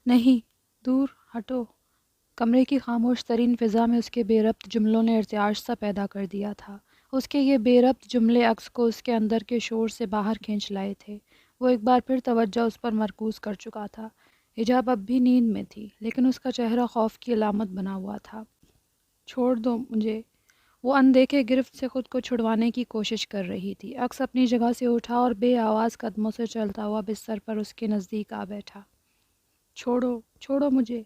نہیں، دور ہٹو۔ کمرے کی خاموش ترین فضا میں اس کے بے ربط جملوں نے ارتعاش سا پیدا کر دیا تھا۔ اس کے یہ بے ربط جملے عکس کو اس کے اندر کے شور سے باہر کھینچ لائے تھے۔ وہ ایک بار پھر توجہ اس پر مرکوز کر چکا تھا۔ حجاب اب بھی نیند میں تھی، لیکن اس کا چہرہ خوف کی علامت بنا ہوا تھا۔ چھوڑ دو مجھے۔ وہ اندیکھے گرفت سے خود کو چھڑوانے کی کوشش کر رہی تھی۔ عکس اپنی جگہ سے اٹھا اور بے آواز قدموں سے چلتا ہوا بستر پر اس کے نزدیک آ بیٹھا۔ چھوڑو، چھوڑو مجھے۔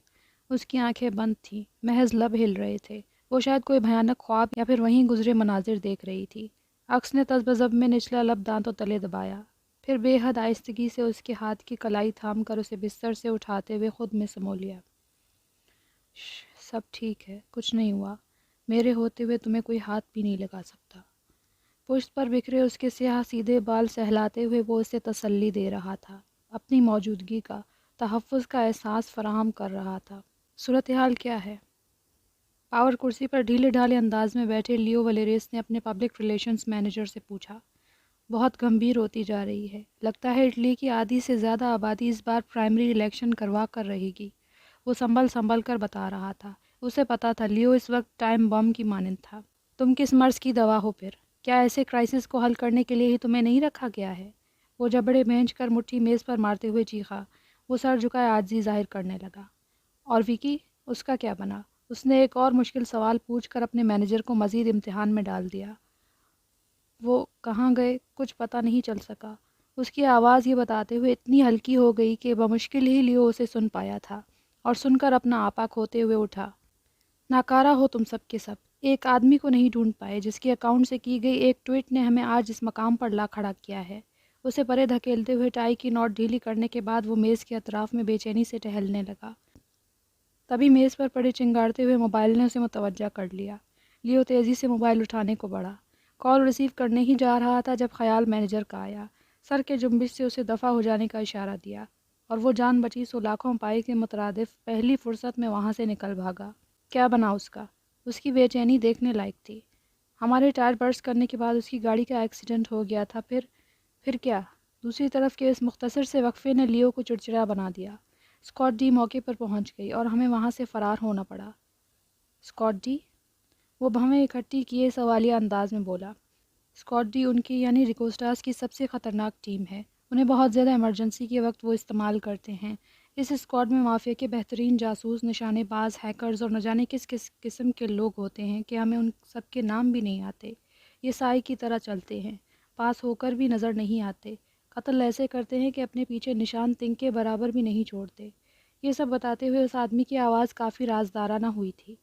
اس کی آنکھیں بند تھیں، محض لب ہل رہے تھے۔ وہ شاید کوئی بھیانک خواب یا پھر وہیں گزرے مناظر دیکھ رہی تھی۔ عکس نے تذبذب میں نچلا لب دانتوں تلے دبایا، پھر بے حد آہستگی سے اس کے ہاتھ کی کلائی تھام کر اسے بستر سے اٹھاتے ہوئے خود میں سمو لیا۔ سب ٹھیک ہے، کچھ نہیں ہوا۔ میرے ہوتے ہوئے تمہیں کوئی ہاتھ بھی نہیں لگا سکتا۔ پشت پر بکھرے اس کے سیاہ سیدھے بال سہلاتے ہوئے وہ اسے تسلی دے رہا تھا، اپنی موجودگی کا، تحفظ کا احساس فراہم کر رہا تھا۔ صورتحال کیا ہے؟ پاور کرسی پر ڈھیلے ڈھالے انداز میں بیٹھے لیو ولیریس نے اپنے پبلک ریلیشنز مینیجر سے پوچھا۔ بہت گمبھیر ہوتی جا رہی ہے۔ لگتا ہے اٹلی کی آدھی سے زیادہ آبادی اس بار پرائمری الیکشن کروا کر رہے گی۔ وہ سنبھل کر بتا رہا تھا۔ اسے پتا تھا لیو اس وقت ٹائم بم کی مانند تھا۔ تم کس مرض کی دوا ہو پھر؟ کیا ایسے کرائسس کو حل کرنے کے لیے ہی تمہیں نہیں رکھا گیا ہے؟ وہ جبڑے بھینچ کر مٹھی میز پر مارتے ہوئے چیخا۔ وہ سر جھکائے عاجزی ظاہر کرنے لگا۔ اور وکی، اس کا کیا بنا؟ اس نے ایک اور مشکل سوال پوچھ کر اپنے مینیجر کو مزید امتحان میں ڈال دیا۔ وہ کہاں گئے؟ کچھ پتہ نہیں چل سکا۔ اس کی آواز یہ بتاتے ہوئے اتنی ہلکی ہو گئی کہ بمشکل ہی لیو اسے سن پایا تھا، اور سن کر اپنا آپا کھوتے ہوئے اٹھا۔ ناکارہ ہو تم سب کے سب۔ ایک آدمی کو نہیں ڈھونڈ پائے جس کے اکاؤنٹ سے کی گئی ایک ٹویٹ نے ہمیں آج اس مقام پر لا کھڑا کیا ہے۔ اسے پرے دھکیلتے ہوئے ٹائی کی نوٹ ڈھیلی کرنے کے بعد وہ میز کے اطراف میں بے چینی سے ٹہلنے لگا۔ تبھی میز پر پڑے چنگاڑتے ہوئے موبائل نے اسے متوجہ کر لیا۔ لیو تیزی سے موبائل اٹھانے کو بڑھا۔ کال ریسیو کرنے ہی جا رہا تھا جب خیال مینیجر کا آیا۔ سر کے جنبش سے اسے دفع ہو جانے کا اشارہ دیا، اور وہ جان بچی سو لاکھوں پائے کے مترادف پہلی فرصت میں وہاں سے نکل بھاگا۔ کیا بنا اس کا؟ اس کی بے چینی دیکھنے لائق تھی۔ ہمارے ٹائر برسٹ کرنے کے بعد اس کی گاڑی کا ایکسیڈنٹ ہو گیا تھا، پھر کیا؟ دوسری طرف کے اس مختصر سے وقفے نے لیو کو چڑچڑا بنا دیا۔ اسکاٹ ڈی موقع پر پہنچ گئی اور ہمیں وہاں سے فرار ہونا پڑا۔ Scott D? وہ بھویں اکٹھی کیے سوالیہ انداز میں بولا۔ اسکاٹ ڈی ان کی یعنی ریکوسٹاس کی سب سے خطرناک ٹیم ہے۔ انہیں بہت زیادہ ایمرجنسی کے وقت وہ استعمال کرتے ہیں۔ اس اسکواڈ میں مافیا کے بہترین جاسوس، نشانے باز، ہیکرز اور نہ جانے کس کس قسم کے لوگ ہوتے ہیں کہ ہمیں ان سب کے نام بھی نہیں آتے۔ یہ سائے کی طرح چلتے ہیں، پاس ہو کر بھی نظر نہیں آتے۔ قتل ایسے کرتے ہیں کہ اپنے پیچھے نشان تنک کے برابر بھی نہیں چھوڑتے۔ یہ سب بتاتے ہوئے اس آدمی کی آواز کافی رازدارانہ ہوئی تھی۔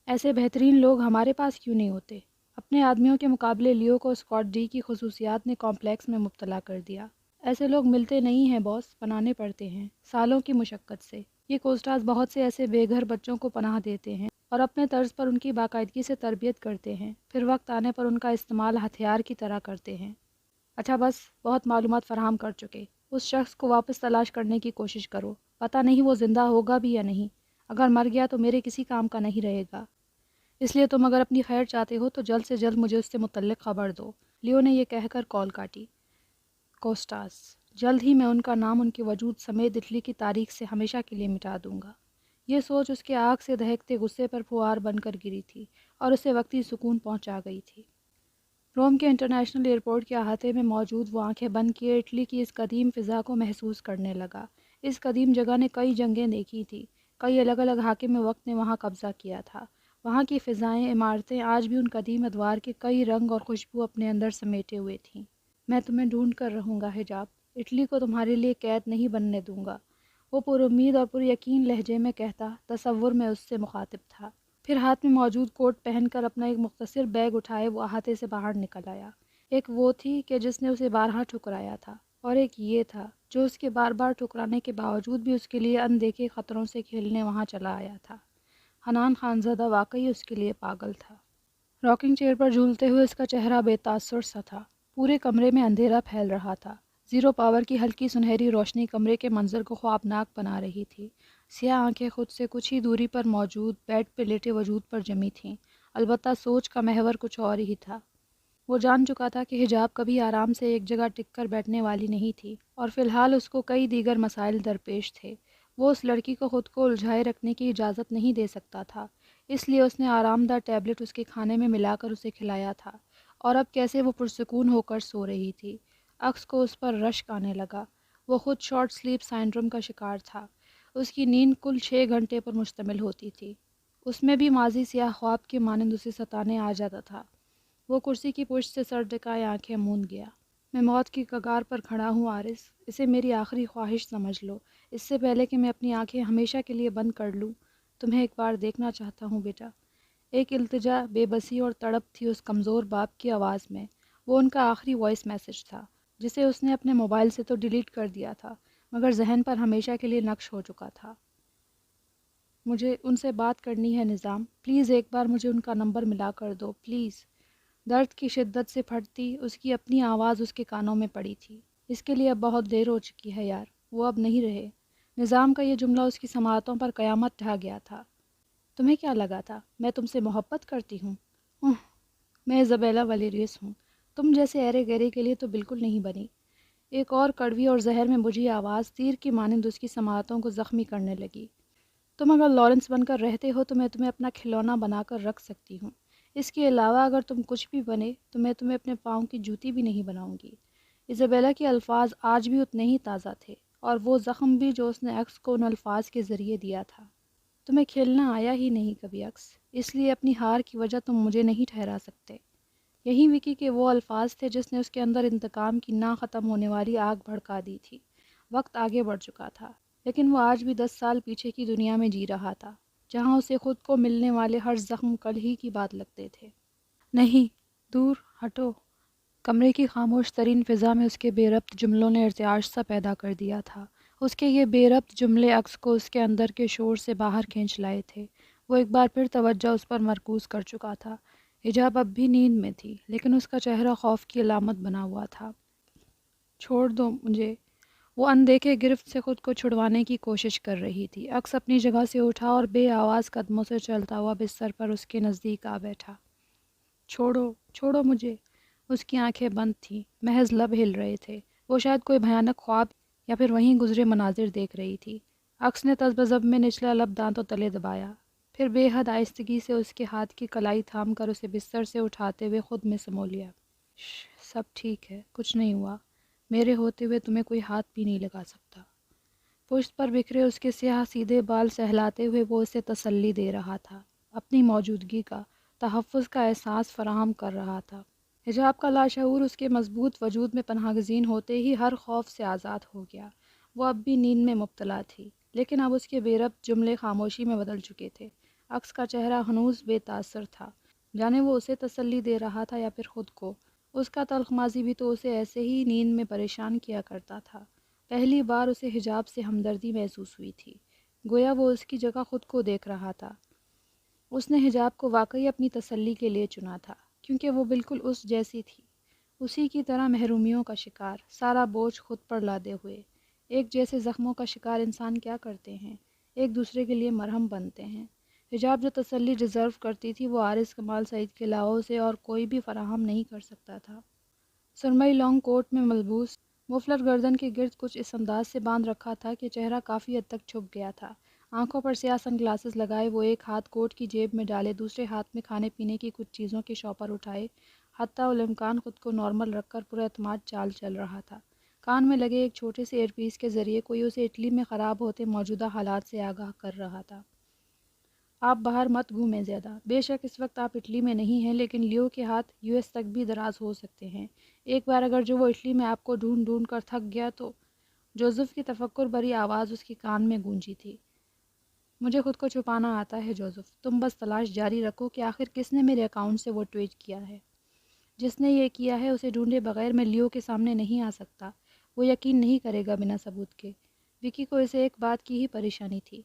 ایسے بہترین لوگ ہمارے پاس کیوں نہیں ہوتے؟ اپنے آدمیوں کے مقابلے لیو کو اسکاٹ ڈی کی خصوصیات نے کمپلیکس میں مبتلا کر دیا۔ ایسے لوگ ملتے نہیں ہیں باس، بنانے پڑتے ہیں، سالوں کی مشقت سے۔ یہ کوسٹاز بہت سے ایسے بے گھر بچوں کو پناہ دیتے ہیں اور اپنے طرز پر ان کی باقاعدگی سے تربیت کرتے ہیں، پھر وقت آنے پر ان کا استعمال ہتھیار کی طرح کرتے ہیں۔ اچھا بس، بہت معلومات فراہم کر چکے۔ اس شخص کو واپس تلاش کرنے کی کوشش کرو۔ پتہ نہیں وہ زندہ ہوگا بھی یا نہیں۔ اگر مر گیا تو میرے کسی کام کا نہیں رہے گا۔ اس لیے تم اگر اپنی خیر چاہتے ہو تو جلد سے جلد مجھے اس سے متعلق خبر دو۔ لیو نے یہ کہہ کر کال کاٹی۔ کوسٹاس، جلد ہی میں ان کا نام ان کے وجود سمیت اٹلی کی تاریخ سے ہمیشہ کے لیے مٹا دوں گا۔ یہ سوچ اس کے آگ سے دہکتے غصے پر پھوار بن کر گری تھی اور اسے وقتی سکون پہنچا گئی تھی۔ روم کے انٹرنیشنل ایئرپورٹ کے احاطے میں موجود وہ آنکھیں بند کیے اٹلی کی اس قدیم فضا کو محسوس کرنے لگا۔ اس قدیم جگہ نے کئی جنگیں دیکھی تھی، کئی الگ الگ حاکم وقت نے وہاں قبضہ کیا تھا۔ وہاں کی فضائیں، عمارتیں آج بھی ان قدیم ادوار کے کئی رنگ اور خوشبو اپنے اندر سمیٹے ہوئے تھیں۔ میں تمہیں ڈھونڈ کر رہوں گا حجاب، اٹلی کو تمہارے لیے قید نہیں بننے دوں گا، وہ پر امید اور پر یقین لہجے میں کہتا، تصور میں اس سے مخاطب تھا۔ پھر ہاتھ میں موجود کوٹ پہن کر اپنا ایک مختصر بیگ اٹھائے وہ احاطے سے باہر نکل آیا۔ ایک وہ تھی کہ جس نے اسے بارہا ٹھکرایا تھا، اور ایک یہ تھا جو اس کے بار بار ٹھکرانے کے باوجود بھی اس کے لیے اندیکھے خطروں سے کھیلنے وہاں چلا آیا تھا۔ حنان خانزادہ واقعی اس کے لیے پاگل تھا۔ راکنگ چیئر پر جھولتے ہوئے اس کا چہرہ بے تاثر سا تھا۔ پورے کمرے میں اندھیرا پھیل رہا تھا۔ زیرو پاور کی ہلکی سنہری روشنی کمرے کے منظر کو خوابناک بنا رہی تھی۔ سیاہ آنکھیں خود سے کچھ ہی دوری پر موجود بیڈ پہ لیٹے وجود پر جمی تھیں، البتہ سوچ کا محور کچھ اور ہی تھا۔ وہ جان چکا تھا کہ حجاب کبھی آرام سے ایک جگہ ٹک کر بیٹھنے والی نہیں تھی، اور فی الحال اس کو کئی دیگر مسائل درپیش تھے۔ وہ اس لڑکی کو خود کو الجھائے رکھنے کی اجازت نہیں دے سکتا تھا، اس لیے اس نے آرام دہ ٹیبلٹ اس کے کھانے میں ملا کر اسے کھلایا تھا، اور اب کیسے وہ پرسکون ہو کر سو رہی تھی۔ عکس کو اس پر رشک آنے لگا۔ وہ خود شارٹ سلیپ سائنڈروم کا شکار تھا۔ اس کی نیند کل 6 گھنٹے پر مشتمل ہوتی تھی۔ اس میں بھی ماضی سیاہ خواب کے مانند اسے ستانے آ جاتا تھا۔ وہ کرسی کی پشت سے سر ٹکائے آنکھیں موند گیا۔ میں موت کی کگار پر کھڑا ہوں عارض، اسے میری آخری خواہش سمجھ لو، اس سے پہلے کہ میں اپنی آنکھیں ہمیشہ کے لیے بند کر لوں۔ تمہیں ایک بار دیکھنا چاہتا ہوں بیٹا۔ ایک التجا، بے بسی اور تڑپ تھی اس کمزور باپ کی آواز میں۔ وہ ان کا آخری وائس میسج تھا، جسے اس نے اپنے موبائل سے تو ڈیلیٹ کر دیا تھا، مگر ذہن پر ہمیشہ کے لیے نقش ہو چکا تھا۔ مجھے ان سے بات کرنی ہے نظام، پلیز ایک بار مجھے ان کا نمبر ملا کر دو پلیز۔ درد کی شدت سے پھٹتی اس کی اپنی آواز اس کے کانوں میں پڑی تھی۔ اس کے لیے اب بہت دیر ہو چکی ہے یار، وہ اب نہیں رہے۔ نظام کا یہ جملہ اس کی سماعتوں پر قیامت ڈھا گیا تھا۔ تمہیں کیا لگا تھا میں تم سے محبت کرتی ہوں؟ میں زبیلہ ولیریس ہوں، تم جیسے ایرے گہرے کے لیے تو بالکل نہیں بنی۔ ایک اور کڑوی اور زہر میں بجھی آواز تیر کی مانند اس کی سماعتوں کو زخمی کرنے لگی۔ تم اگر لارنس بن کر رہتے ہو تو میں تمہیں اپنا کھلونا بنا کر رکھ سکتی ہوں، اس کے علاوہ اگر تم کچھ بھی بنے تو میں تمہیں اپنے پاؤں کی جوتی بھی نہیں بناؤں گی۔ ایزابیلا کے الفاظ آج بھی اتنے ہی تازہ تھے، اور وہ زخم بھی جو اس نے عکس کو ان الفاظ کے ذریعے دیا تھا۔ تمہیں کھیلنا آیا ہی نہیں کبھی عکس، اس لیے اپنی ہار کی وجہ تم مجھے نہیں ٹھہرا سکتے۔ یہی وکی کے وہ الفاظ تھے جس نے اس کے اندر انتقام کی نہ ختم ہونے والی آگ بھڑکا دی تھی۔ وقت آگے بڑھ چکا تھا، لیکن وہ آج بھی 10 سال پیچھے کی دنیا میں جی رہا تھا، جہاں اسے خود کو ملنے والے ہر زخم کل ہی کی بات لگتے تھے۔ نہیں، دور ہٹو۔ کمرے کی خاموش ترین فضا میں اس کے بے ربط جملوں نے ارتعاش سا پیدا کر دیا تھا۔ اس کے یہ بے ربط جملے عکس کو اس کے اندر کے شور سے باہر کھینچ لائے تھے۔ وہ ایک بار پھر توجہ اس پر مرکوز کر چکا تھا۔ حجاب اب بھی نیند میں تھی، لیکن اس کا چہرہ خوف کی علامت بنا ہوا تھا۔ چھوڑ دو مجھے۔ وہ اندیکھے گرفت سے خود کو چھڑوانے کی کوشش کر رہی تھی۔ عکس اپنی جگہ سے اٹھا اور بے آواز قدموں سے چلتا ہوا بستر پر اس کے نزدیک آ بیٹھا۔ چھوڑو، چھوڑو مجھے۔ اس کی آنکھیں بند تھیں، محض لب ہل رہے تھے۔ وہ شاید کوئی بھیانک خواب یا پھر وہیں گزرے مناظر دیکھ رہی تھی۔ عکس نے تذبذب میں نچلا لب دانتوں تلے دبایا، پھر بے حد آہستگی سے اس کے ہاتھ کی کلائی تھام کر اسے بستر سے اٹھاتے ہوئے خود میں سمو لیا۔ سب ٹھیک ہے، کچھ نہیں ہوا، میرے ہوتے ہوئے تمہیں کوئی ہاتھ بھی نہیں لگا سکتا۔ پشت پر بکھرے اس کے سیاہ سیدھے بال سہلاتے ہوئے وہ اسے تسلی دے رہا تھا، اپنی موجودگی کا، تحفظ کا احساس فراہم کر رہا تھا۔ حجاب کا لاشعور اس کے مضبوط وجود میں پناہ گزین ہوتے ہی ہر خوف سے آزاد ہو گیا۔ وہ اب بھی نیند میں مبتلا تھی، لیکن اب اس کے بے ربط جملے خاموشی میں بدل چکے تھے۔ عکس کا چہرہ ہنوز بے تاثر تھا، جانے وہ اسے تسلی دے رہا تھا یا پھر خود کو۔ اس کا تلخ ماضی بھی تو اسے ایسے ہی نیند میں پریشان کیا کرتا تھا۔ پہلی بار اسے حجاب سے ہمدردی محسوس ہوئی تھی، گویا وہ اس کی جگہ خود کو دیکھ رہا تھا۔ اس نے حجاب کو واقعی اپنی تسلی کے لیے چنا تھا، کیونکہ وہ بالکل اس جیسی تھی، اسی کی طرح محرومیوں کا شکار، سارا بوجھ خود پر لادے ہوئے۔ ایک جیسے زخموں کا شکار انسان کیا کرتے ہیں؟ ایک دوسرے کے لیے مرہم بنتے ہیں۔ حجاب جو تسلی ڈیزرو کرتی تھی وہ عارض کمال سعید کے علاوہ اسے اور کوئی بھی فراہم نہیں کر سکتا تھا۔ سرمئی لانگ کوٹ میں ملبوس، مفلر گردن کے گرد کچھ اس انداز سے باندھ رکھا تھا کہ چہرہ کافی حد تک چھپ گیا تھا۔ آنکھوں پر سیاہ سن گلاسز لگائے وہ ایک ہاتھ کوٹ کی جیب میں ڈالے دوسرے ہاتھ میں کھانے پینے کی کچھ چیزوں کے شاپر اٹھائے، حتی الامکان خود کو نارمل رکھ کر پر اعتماد چال چل رہا تھا۔ کان میں لگے ایک چھوٹے سے ایئر پیس کے ذریعے کوئی اسے اٹلی میں خراب ہوتے موجودہ حالات سے آگاہ کر رہا تھا۔ آپ باہر مت گھومیں زیادہ، بے شک اس وقت آپ اٹلی میں نہیں ہیں، لیکن لیو کے ہاتھ یو ایس تک بھی دراز ہو سکتے ہیں۔ ایک بار اگر جو وہ اٹلی میں آپ کو ڈھونڈ ڈھونڈ کر تھک گیا تو… جوزف کی تفکر بھری آواز اس کے کان میں گونجی تھی۔ مجھے خود کو چھپانا آتا ہے جوزف، تم بس تلاش جاری رکھو کہ آخر کس نے میرے اکاؤنٹ سے وہ ٹویٹ کیا ہے۔ جس نے یہ کیا ہے اسے ڈھونڈے بغیر میں لیو کے سامنے نہیں آ سکتا، وہ یقین نہیں کرے گا بنا ثبوت کے۔ وکی کو اسے ایک بات کی ہی پریشانی تھی۔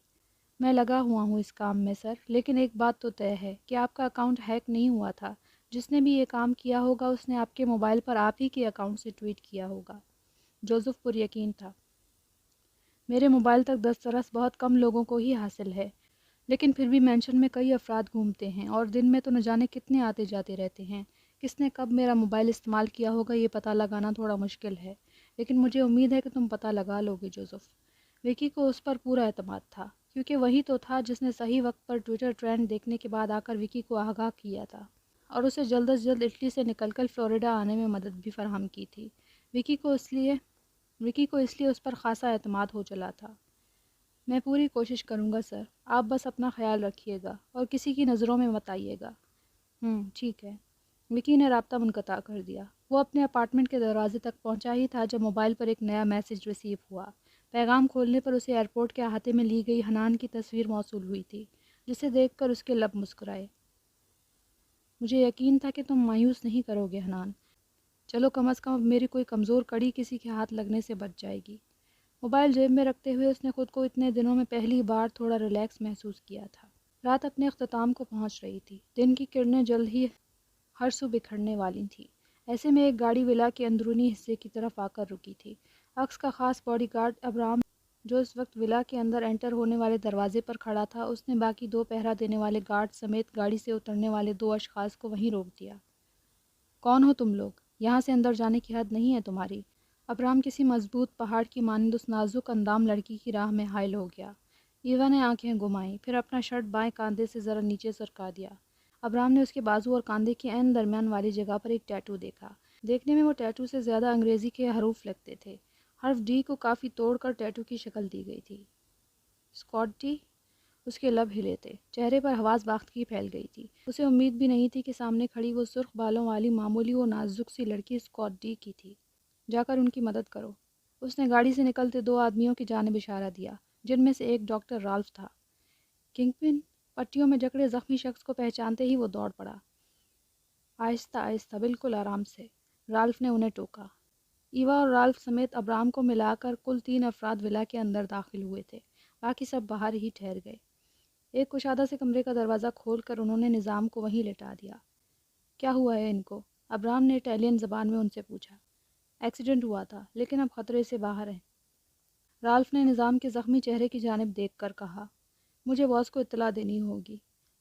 میں لگا ہوا ہوں اس کام میں سر، لیکن ایک بات تو طے ہے کہ آپ کا اکاؤنٹ ہیک نہیں ہوا تھا۔ جس نے بھی یہ کام کیا ہوگا اس نے آپ کے موبائل پر آپ ہی کے اکاؤنٹ سے ٹویٹ کیا ہوگا۔ جوزف پر یقین تھا۔ میرے موبائل تک دسترس بہت کم لوگوں کو ہی حاصل ہے، لیکن پھر بھی مینشن میں کئی افراد گھومتے ہیں اور دن میں تو نہ جانے کتنے آتے جاتے رہتے ہیں۔ کس نے کب میرا موبائل استعمال کیا ہوگا یہ پتہ لگانا تھوڑا مشکل ہے، لیکن مجھے امید ہے کہ تم پتہ لگا لو گے جوزف۔ وکی کو اس پر پورا اعتماد تھا، کیونکہ وہی تو تھا جس نے صحیح وقت پر ٹویٹر ٹرینڈ دیکھنے کے بعد آ کر وکی کو آگاہ کیا تھا اور اسے جلد از جلد اٹلی سے نکل کر فلوریڈا آنے میں مدد بھی فراہم کی تھی۔ وکی کو اس لیے اس پر خاصا اعتماد ہو چلا تھا۔ میں پوری کوشش کروں گا سر، آپ بس اپنا خیال رکھیے گا اور کسی کی نظروں میں مت آئیے گا۔ ٹھیک ہے۔ وکی نے رابطہ منقطع کر دیا۔ وہ اپنے اپارٹمنٹ کے دروازے تک پہنچا ہی تھا جب موبائل پر ایک نیا میسج ریسیو ہوا۔ پیغام کھولنے پر اسے ایئرپورٹ کے احاطے میں لی گئی حنان کی تصویر موصول ہوئی تھی، جسے دیکھ کر اس کے لب مسکرائے۔ مجھے یقین تھا کہ تم مایوس نہیں کرو گے حنان، چلو کم از کم اب میری کوئی کمزور کڑی کسی کے ہاتھ لگنے سے بچ جائے گی۔ موبائل جیب میں رکھتے ہوئے اس نے خود کو اتنے دنوں میں پہلی بار تھوڑا ریلیکس محسوس کیا تھا۔ رات اپنے اختتام کو پہنچ رہی تھی، دن کی کرنیں جلد ہی ہر سو بکھرنے والی تھیں۔ ایسے میں ایک گاڑی ولا کے اندرونی حصے کی طرف آ کر رکی تھی۔ عکس کا خاص باڈی گارڈ ابرام، جو اس وقت ولا کے اندر انٹر ہونے والے دروازے پر کھڑا تھا، اس نے باقی 2 پہرا دینے والے گارڈ سمیت گاڑی سے اترنے والے 2 اشخاص کو وہیں روک دیا۔ کون ہو تم لوگ؟ یہاں سے اندر جانے کی حد نہیں ہے تمہاری۔ ابرام کسی مضبوط پہاڑ کی مانند اس نازک اندام لڑکی کی راہ میں حائل ہو گیا۔ ایوا نے آنکھیں گھمائیں، پھر اپنا شرٹ بائیں کاندھے سے ذرا نیچے سرکا دیا۔ ابرام نے اس کے بازو اور کاندھے کے عین درمیان والی جگہ پر ایک ٹیٹو دیکھا۔ دیکھنے میں وہ ٹیٹو سے زیادہ انگریزی کے حروف لگتے تھے۔ حرف ڈی کو کافی توڑ کر ٹیٹو کی شکل دی گئی تھی۔ Scott D? اس کے لب ہلے تھے، چہرے پر حواس باختگی پھیل گئی تھی۔ اسے امید بھی نہیں تھی کہ سامنے کھڑی وہ سرخ بالوں والی معمولی و نازک سی لڑکی اسکاٹ ڈی کی تھی۔ جا کر ان کی مدد کرو۔ اس نے گاڑی سے نکلتے 2 آدمیوں کی جانب اشارہ دیا، جن میں سے ایک ڈاکٹر رالف تھا۔ کنگ پن؟ پٹیوں میں جکڑے زخمی شخص کو پہچانتے ہی وہ دوڑ پڑا۔ آہستہ آہستہ، بالکل آرام سے، رالف نے انہیں ٹوکا۔ ایوا اور رالف سمیت ابرام کو ملا کر کل 3 افراد ولا کے اندر داخل ہوئے تھے، باقی سب باہر ہی ٹھہر گئے۔ ایک کشادہ سے کمرے کا دروازہ کھول کر انہوں نے نظام کو وہیں لٹا دیا۔ کیا ہوا ہے ان کو؟ ابرام نے اٹیلین زبان میں ان سے پوچھا۔ ایکسیڈنٹ ہوا تھا، لیکن اب خطرے سے باہر ہیں، رالف نے نظام کے زخمی چہرے کی جانب دیکھ کر کہا۔ مجھے باس کو اطلاع دینی ہوگی۔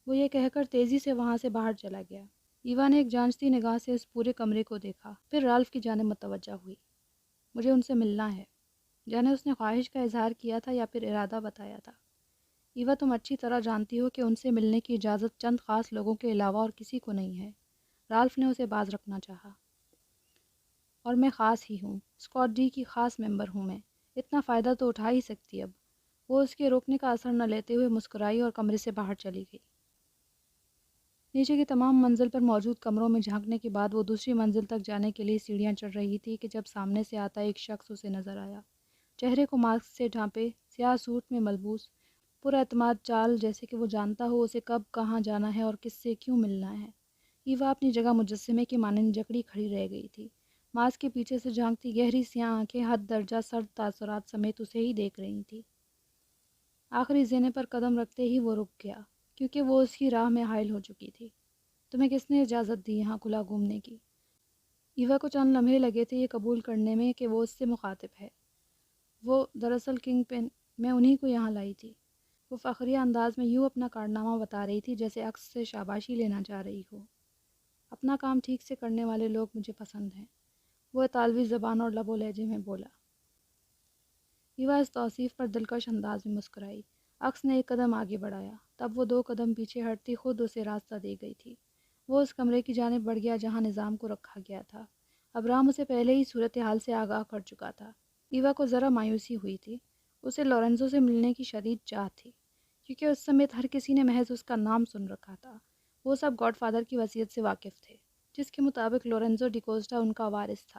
وہ یہ کہہ کر تیزی سے وہاں سے باہر چلا گیا۔ ایوا نے ایک جانچتی نگاہ سے اس پورے کمرے کو دیکھا، پھر رالف کی جانب متوجہ ہوئی۔ مجھے ان سے ملنا ہے۔ جانے اس نے خواہش کا اظہار کیا تھا یا پھر ارادہ بتایا تھا؟ ایوا، تم اچھی طرح جانتی ہو کہ ان سے ملنے کی اجازت چند خاص لوگوں کے علاوہ اور کسی کو نہیں ہے۔ رالف نے اسے باز رکھنا چاہا۔ اور میں خاص ہی ہوں، اسکاٹ ڈی کی خاص ممبر ہوں میں، اتنا فائدہ تو اٹھا ہی سکتی اب۔ وہ اس کے روکنے کا اثر نہ لیتے ہوئے مسکرائی اور کمرے سے باہر چلی گئی۔ نیچے کی تمام منزل پر موجود کمروں میں جھانکنے کے بعد وہ دوسری منزل تک جانے کے لیے سیڑھیاں چڑھ رہی تھی کہ جب سامنے سے آتا ایک شخص اسے نظر آیا۔ چہرے کو ماسک سے ڈھانپے، سیاہ سوٹ میں ملبوس، پر اعتماد چال، جیسے کہ وہ جانتا ہو اسے کب کہاں جانا ہے اور کس سے کیوں ملنا ہے۔ ایوا اپنی جگہ مجسمے کی مانند جکڑی کھڑی رہ گئی تھی۔ ماسک کے پیچھے سے جھانکتی گہری سیاہ آنکھیں حد درجہ سرد تاثرات سمیت اسے ہی دیکھ رہی تھیں۔ آخری زینے پر قدم رکھتے ہی وہ رک گیا، کیونکہ وہ اس کی راہ میں حائل ہو چکی تھی۔ تمہیں کس نے اجازت دی یہاں کھلا گھومنے کی؟ ایوا کو چند لمحے لگے تھے یہ قبول کرنے میں کہ وہ اس سے مخاطب ہے۔ وہ دراصل کنگ پن، میں انہی کو یہاں لائی تھی۔ وہ فخریہ انداز میں یوں اپنا کارنامہ بتا رہی تھی جیسے عکس سے شاباشی لینا چاہ رہی ہو۔ اپنا کام ٹھیک سے کرنے والے لوگ مجھے پسند ہیں، وہ اطالوی زبان اور لب و لہجے میں بولا۔ ایوا اس توصیف پر دلکش انداز میں مسکرائی۔ عکس نے ایک قدم آگے بڑھایا، تب وہ 2 قدم پیچھے ہٹتی خود اسے راستہ دے گئی تھی۔ وہ اس کمرے کی جانب بڑھ گیا جہاں نظام کو رکھا گیا تھا۔ ابرام اسے پہلے ہی صورتحال سے آگاہ کر چکا تھا۔ ایوا کو ذرا مایوسی ہوئی تھی، اسے لورنزو سے ملنے کی شدید چاہ تھی، کیونکہ اس سمیت ہر کسی نے محض اس کا نام سن رکھا تھا۔ وہ سب گاڈ فادر کی وصیت سے واقف تھے، جس کے مطابق لورنزو ڈی کوسٹا ان کا وارث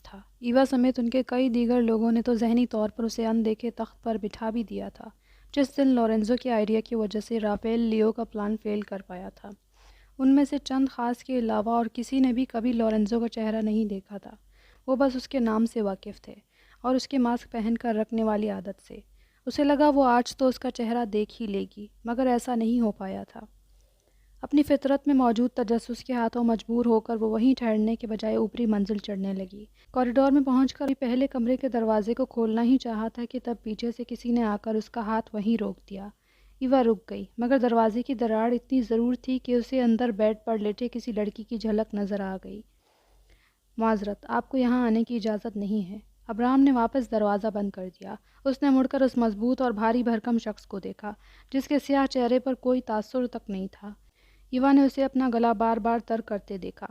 تھا۔ ایوا سمیت ان کے کئی دیگر لوگوں نے تو ذہنی طور پر اسے اندیکھے تخت پر بٹھا بھی دیا تھا، جس دن لورنزو کے آئیڈیا کی وجہ سے رافیل لیو کا پلان فیل کر پایا تھا۔ ان میں سے چند خاص کے علاوہ اور کسی نے بھی کبھی لورنزو کا چہرہ نہیں دیکھا تھا۔ وہ بس اس کے نام سے واقف تھے اور اس کے ماسک پہن کر رکھنے والی عادت سے۔ اسے لگا وہ آج تو اس کا چہرہ دیکھ ہی لے گی، مگر ایسا نہیں ہو پایا تھا۔ اپنی فطرت میں موجود تجسس کے ہاتھوں مجبور ہو کر وہ وہیں ٹھہرنے کے بجائے اوپری منزل چڑھنے لگی۔ کوریڈور میں پہنچ کر پہلے کمرے کے دروازے کو کھولنا ہی چاہا تھا کہ تب پیچھے سے کسی نے آ کر اس کا ہاتھ وہیں روک دیا۔ ایوا رک گئی، مگر دروازے کی دراڑ اتنی ضرور تھی کہ اسے اندر بیڈ پر لیٹے کسی لڑکی کی جھلک نظر آ گئی۔ معذرت، آپ کو یہاں آنے کی اجازت نہیں ہے۔ ابراہم نے واپس دروازہ بند کر دیا۔ اس نے مڑ کر اس مضبوط اور بھاری بھرکم شخص کو دیکھا جس کے سیاہ چہرے پر کوئی تاثر تک نہیں تھا۔ ایوا نے اسے اپنا گلا بار بار تر کرتے دیکھا۔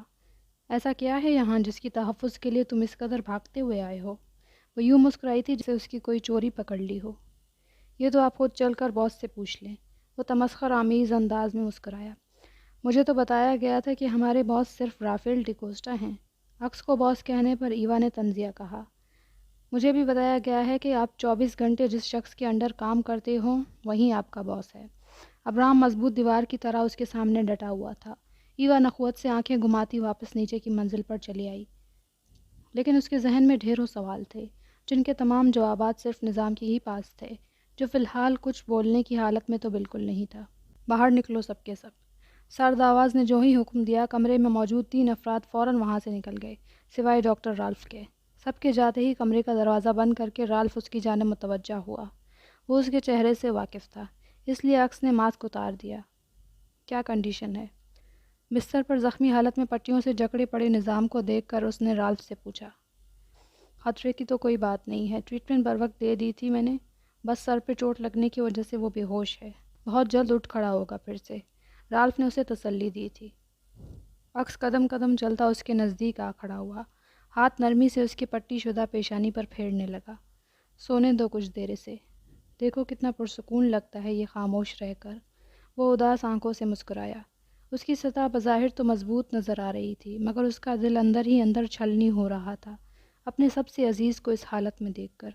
ایسا کیا ہے یہاں جس کی تحفظ کے لیے تم اس قدر بھاگتے ہوئے آئے ہو؟ وہ یوں مسکرائی تھی جیسے اس کی کوئی چوری پکڑ لی ہو۔ یہ تو آپ خود چل کر باس سے پوچھ لیں۔ وہ تمسخر آمیز انداز میں مسکرایا۔ مجھے تو بتایا گیا تھا کہ ہمارے باس صرف رافیل ڈیکوسٹا ہیں۔ عکس کو باس کہنے پر ایوا نے طنزیہ کہا۔ مجھے بھی بتایا گیا ہے کہ آپ 24 گھنٹے جس شخص کے انڈر کام کرتے ہوں وہیں آپ کا باس ہے۔ ابراہم مضبوط دیوار کی طرح اس کے سامنے ڈٹا ہوا تھا۔ ایوا نخوت سے آنکھیں گھماتی واپس نیچے کی منزل پر چلی آئی، لیکن اس کے ذہن میں ڈھیروں سوال تھے جن کے تمام جوابات صرف نظام کے ہی پاس تھے، جو فی الحال کچھ بولنے کی حالت میں تو بالکل نہیں تھا۔ باہر نکلو سب کے سب۔ سرد آواز نے جو ہی حکم دیا، کمرے میں موجود 3 افراد فوراً وہاں سے نکل گئے، سوائے ڈاکٹر رالف کے۔ سب کے جاتے ہی کمرے کا دروازہ بند کر کے رالف اس کی جانب متوجہ ہوا۔ وہ اس کے چہرے سے واقف تھا، اس لیے عکس نے ماسک اتار دیا۔ کیا کنڈیشن ہے؟ بستر پر زخمی حالت میں پٹیوں سے جکڑے پڑے نظام کو دیکھ کر اس نے رالف سے پوچھا۔ خطرے کی تو کوئی بات نہیں ہے، ٹریٹمنٹ بر وقت دے دی تھی میں نے، بس سر پہ چوٹ لگنے کی وجہ سے وہ بے ہوش ہے، بہت جلد اٹھ کھڑا ہوگا پھر سے، رالف نے اسے تسلی دی تھی۔ عکس قدم قدم چلتا اس کے نزدیک آ کھڑا ہوا، ہاتھ نرمی سے اس کی پٹی شدہ پیشانی پر پھیرنے لگا۔ سونے دو کچھ دیر سے، دیکھو کتنا پرسکون لگتا ہے یہ خاموش رہ کر۔ وہ اداس آنکھوں سے مسکرایا۔ اس کی سطح بظاہر تو مضبوط نظر آ رہی تھی، مگر اس کا دل اندر ہی اندر چھلنی ہو رہا تھا اپنے سب سے عزیز کو اس حالت میں دیکھ کر۔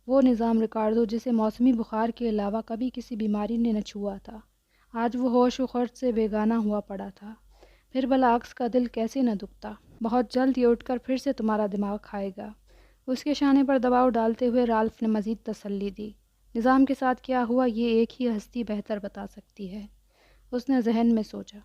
وہ نظام ریکارڈو جسے موسمی بخار کے علاوہ کبھی کسی بیماری نے نہ چھوا تھا، آج وہ ہوش و خرد سے بیگانہ ہوا پڑا تھا۔ پھر بھلا عکس کا دل کیسے نہ دکھتا؟ بہت جلد یہ اٹھ کر پھر سے تمہارا دماغ کھائے گا۔ اس کے شانے پر دباؤ ڈالتے ہوئے رالف نے مزید تسلی دی۔ نظام کے ساتھ کیا ہوا یہ ایک ہی ہستی بہتر بتا سکتی ہے، اس نے ذہن میں سوچا۔